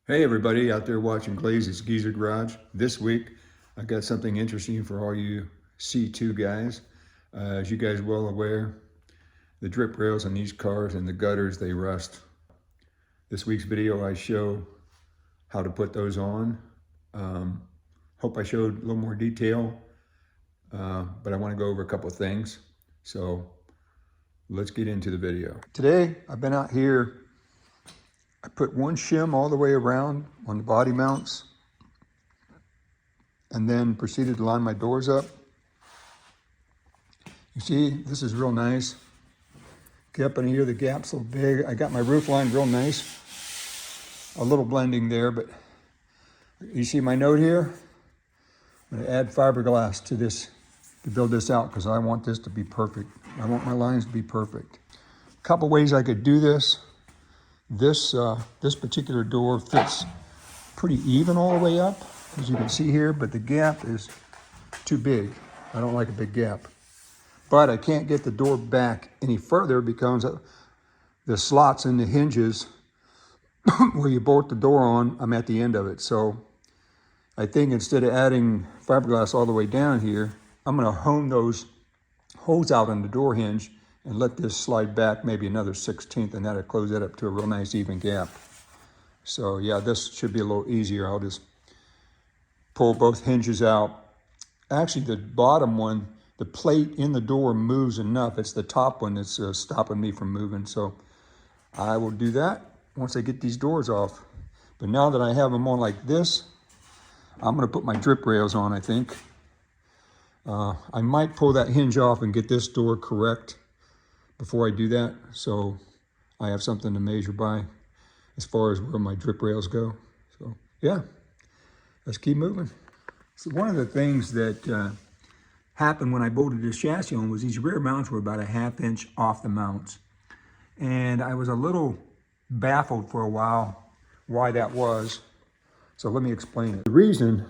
Hey everybody out there watching Glaze's Geezer Garage. This week I got something interesting for all you C2 guys. As you guys are well aware, the drip rails on these cars and the gutters, they rust. This week's video I show how to put those on. Hope I showed a little more detail, but I want to go over a couple of things. So let's get into the video. Today I've been out here. I put one shim all the way around on the body mounts and then proceeded to line my doors up. You see, this is real nice. Get up in here, the gap's so big. I got my roof line real nice. A little blending there, but you see my note here? I'm gonna add fiberglass to this to build this out because I want this to be perfect. I want my lines to be perfect. A couple ways I could do this. This particular door fits pretty even all the way up, as you can see here, but the gap is too big. I don't like a big gap. But I can't get the door back any further because the slots in the hinges where you bolt the door on, I'm at the end of it. So I think instead of adding fiberglass all the way down here, I'm gonna hone those holes out on the door hinge and let this slide back maybe another 1/16, and that'll close that up to a real nice even gap. So yeah, this should be a little easier. I'll just pull both hinges out. Actually, the bottom one, the plate in the door moves enough. It's the top one that's stopping me from moving. So I will do that once I get these doors off. But now that I have them on like this, I'm gonna put my drip rails on, I think. I might pull that hinge off and get this door correct before I do that, so I have something to measure by as far as where my drip rails go. So yeah, let's keep moving. So one of the things that happened when I bolted this chassis on was these rear mounts were about a 1/2 inch off the mounts. And I was a little baffled for a while why that was. So let me explain it. The reason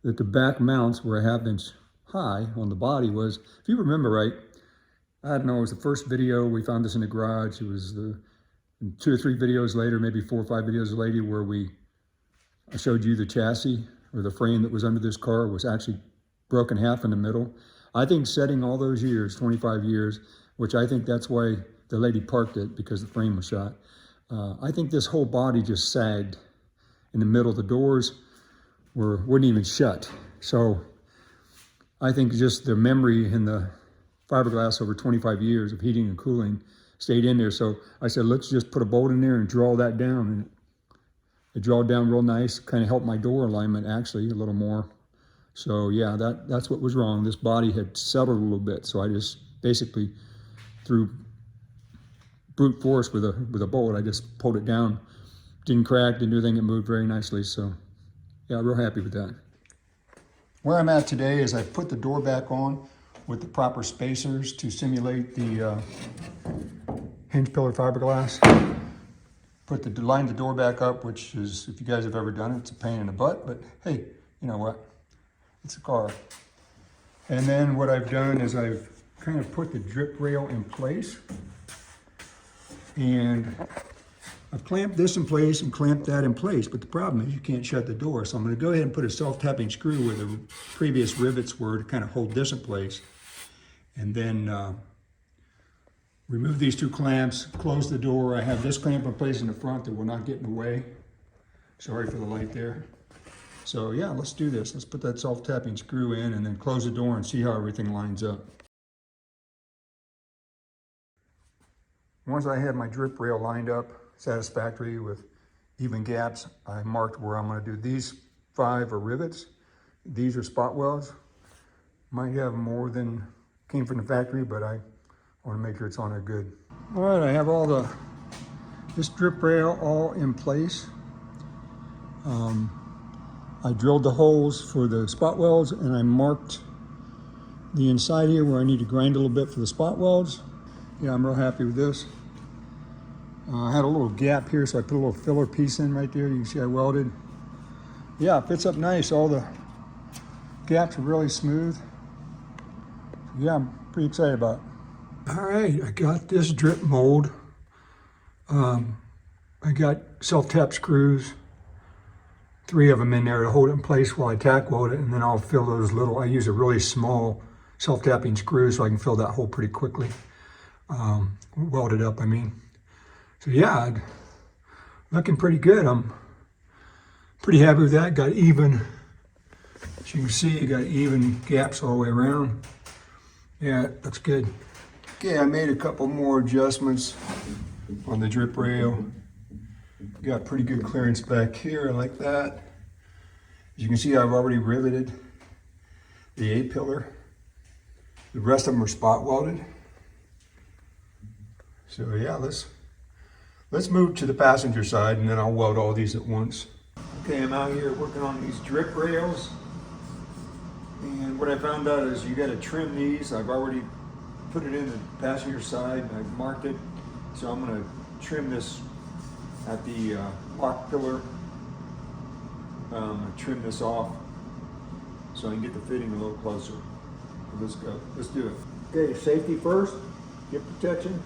that the back mounts were a 1/2 inch high on the body was, if you remember right, I don't know, it was the first video, we found this in the garage. It was 2 or 3 videos later, maybe 4 or 5 videos later, where I showed you the chassis or the frame that was under this car was actually broken half in the middle. I think setting all those years, 25 years, which I think that's why the lady parked it, because the frame was shot. I think this whole body just sagged in the middle. The doors wouldn't even shut. So I think just the memory and the fiberglass over 25 years of heating and cooling stayed in there. So I said, let's just put a bolt in there and draw that down. And it drawed down real nice, kind of helped my door alignment actually a little more. So yeah, that's what was wrong. This body had settled a little bit. So I just basically through brute force with a bolt, I just pulled it down. Didn't crack, didn't do anything, it moved very nicely. So yeah, real happy with that. Where I'm at today is I put the door back on with the proper spacers to simulate the hinge pillar fiberglass. Line the door back up, which is, if you guys have ever done it, it's a pain in the butt, but hey, you know what? It's a car. And then what I've done is I've kind of put the drip rail in place, and I've clamped this in place and clamped that in place, but the problem is you can't shut the door. So I'm gonna go ahead and put a self-tapping screw where the previous rivets were to kind of hold this in place. And then remove these 2 clamps, close the door. I have this clamp in place in the front that will not get in the way. Sorry for the light there. So yeah, let's do this. Let's put that self-tapping screw in and then close the door and see how everything lines up. Once I have my drip rail lined up satisfactory with even gaps, I marked where I'm going to do these 5 are rivets. These are spot welds. Might have more than came from the factory, but I want to make sure it's on there good. All right, I have this drip rail all in place. I drilled the holes for the spot welds, and I marked the inside here where I need to grind a little bit for the spot welds. Yeah, I'm real happy with this. I had a little gap here, so I put a little filler piece in right there. You can see I welded. Yeah, it fits up nice. All the gaps are really smooth. Yeah, I'm pretty excited about it. All right, I got this drip mold I got self-tap screws, 3 of them in there to hold it in place while I tack weld it, and then I'll fill those little, I use a really small self-tapping screw so I can fill that hole pretty quickly. Weld it up, I mean. So yeah, looking pretty good. I'm pretty happy with that. Got even, as you can see, you got even gaps all the way around. Yeah, it looks good. Okay, I made a couple more adjustments on the drip rail. Got pretty good clearance back here, like that. As you can see, I've already riveted the A-pillar. The rest of them are spot welded. So yeah, let's move to the passenger side, and then I'll weld all these at once. Okay, I'm out here working on these drip rails. And what I found out is you gotta trim these. I've already put it in the passenger side, and I've marked it. So I'm gonna trim this at the lock pillar. Trim this off so I can get the fitting a little closer. So let's go, let's do it. Okay, safety first, get protection.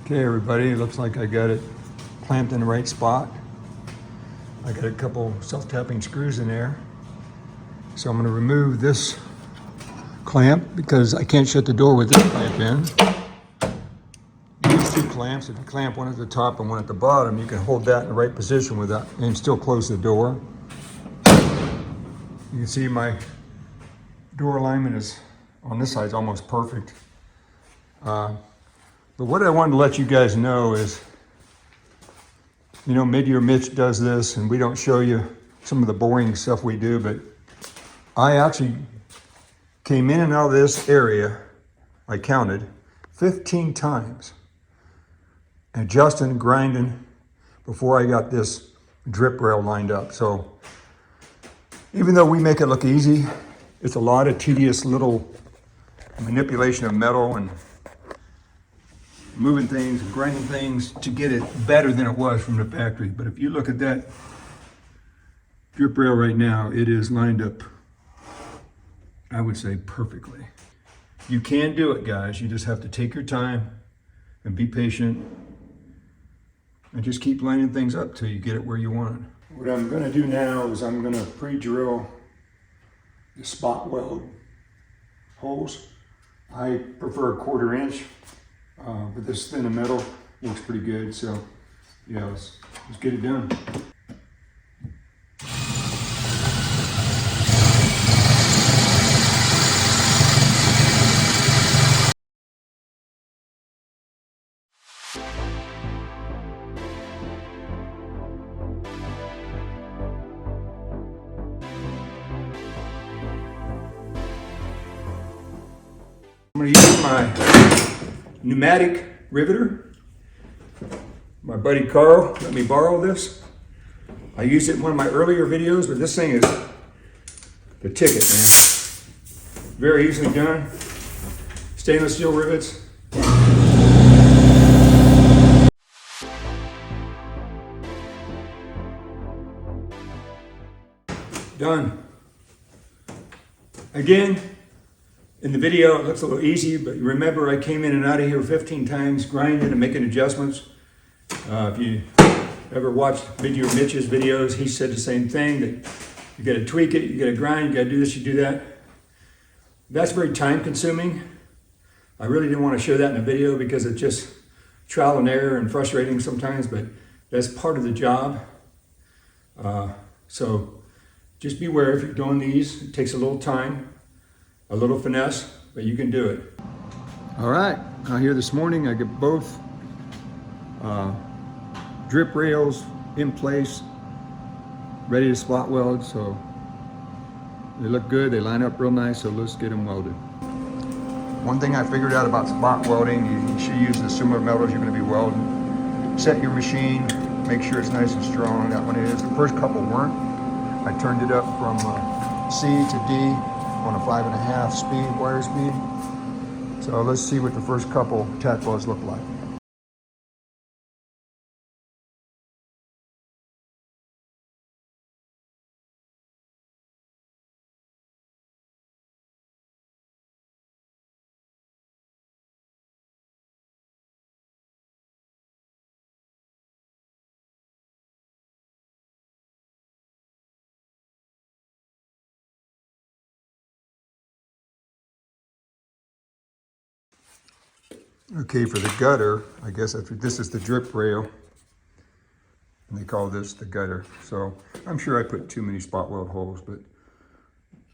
Okay, everybody, it looks like I got it clamped in the right spot. I got a couple self-tapping screws in there. So I'm going to remove this clamp because I can't shut the door with this clamp in. Use 2 clamps. If you clamp one at the top and one at the bottom, you can hold that in the right position with that and still close the door. You can see my door alignment is on this side is almost perfect. But what I wanted to let you guys know is, you know, Mid-Year Mitch does this, and we don't show you some of the boring stuff we do, but I actually came in and out of this area, I counted, 15 times, adjusting, grinding, before I got this drip rail lined up. So even though we make it look easy, it's a lot of tedious little manipulation of metal and moving things and grinding things to get it better than it was from the factory. But if you look at that drip rail right now, it is lined up, I would say, perfectly. You can do it, guys. You just have to take your time and be patient and just keep lining things up till you get it where you want it. What I'm gonna do now is I'm gonna pre-drill the spot weld holes. I prefer a 1/4 inch. But this thin of metal looks pretty good, so yeah, let's get it done. I'm going to use my pneumatic riveter. My buddy Carl let me borrow this. I used it in one of my earlier videos, but this thing is the ticket, man. Very easily done. Stainless steel rivets. Done. Again, in the video, it looks a little easy, but remember I came in and out of here 15 times, grinding and making adjustments. If you ever watched Mid-Year Mitch's videos, he said the same thing, that you gotta tweak it, you gotta grind, you gotta do this, you do that. That's very time consuming. I really didn't want to show that in a video because it's just trial and error and frustrating sometimes, but that's part of the job. So just beware if you're doing these, it takes a little time, a little finesse, but you can do it. All right, now here this morning I get both drip rails in place, ready to spot weld. So they look good, they line up real nice, so let's get them welded. One thing I figured out about spot welding, you should use the similar metals you're going to be welding. Set your machine, make sure it's nice and strong. That one is. The first couple weren't. I turned it up from C to D on a 5.5 speed, wire speed. So let's see what the first couple tack welds look like. Okay, for the gutter, I guess this is the drip rail, and they call this the gutter. So I'm sure I put too many spot weld holes, but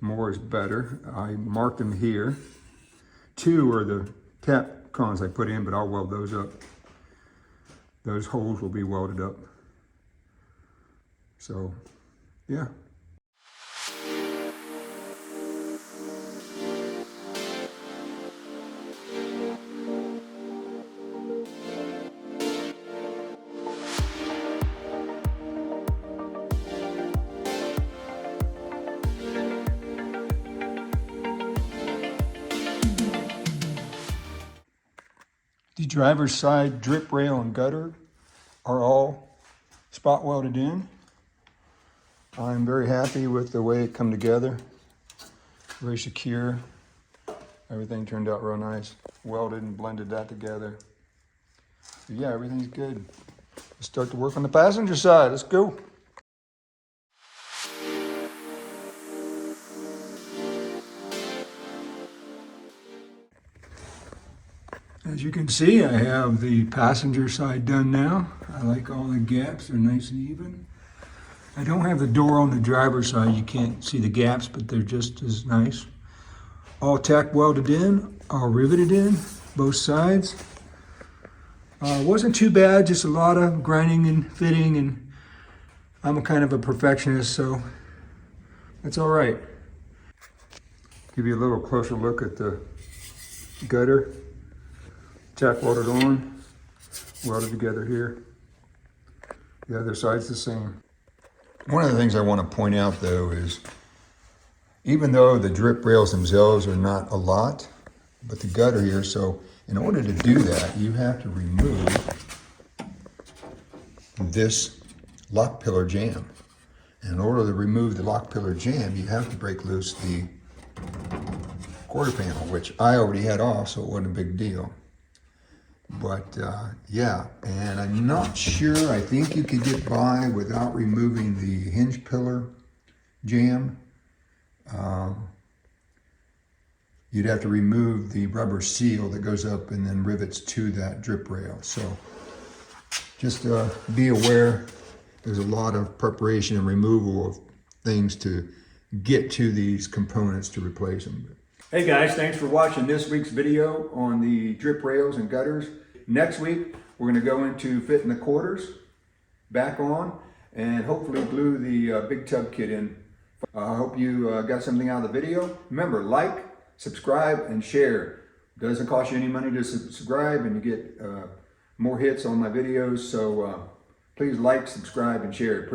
more is better. I marked them here. 2 are the tap cons I put in, but I'll weld those up. Those holes will be welded up. So, yeah. The driver's side drip rail and gutter are all spot welded in. I'm very happy with the way it come together. Very secure. Everything turned out real nice. Welded and blended that together. So yeah, everything's good. Let's start to work on the passenger side. Let's go. As you can see, I have the passenger side done now. I like all the gaps, they're nice and even. I don't have the door on the driver's side. You can't see the gaps, but they're just as nice. All tack welded in, all riveted in, both sides. Wasn't too bad, just a lot of grinding and fitting, and I'm a kind of a perfectionist, so that's all right. Give you a little closer look at the gutter. Tack welded on, welded together here. The other side's the same. One of the things I want to point out though is, even though the drip rails themselves are not a lot, but the gutter here, so in order to do that, you have to remove this lock pillar jamb. And in order to remove the lock pillar jamb, you have to break loose the quarter panel, which I already had off, so it wasn't a big deal. But yeah, and I'm not sure, I think you could get by without removing the hinge pillar jamb. You'd have to remove the rubber seal that goes up and then rivets to that drip rail. So just be aware, there's a lot of preparation and removal of things to get to these components to replace them. Hey guys, thanks for watching this week's video on the drip rails and gutters. Next week, we're going to go into fitting the quarters back on and hopefully glue the big tub kit in. I hope you got something out of the video. Remember, like, subscribe, and share. It doesn't cost you any money to subscribe, and you get more hits on my videos. So please like, subscribe, and share. Appreciate it.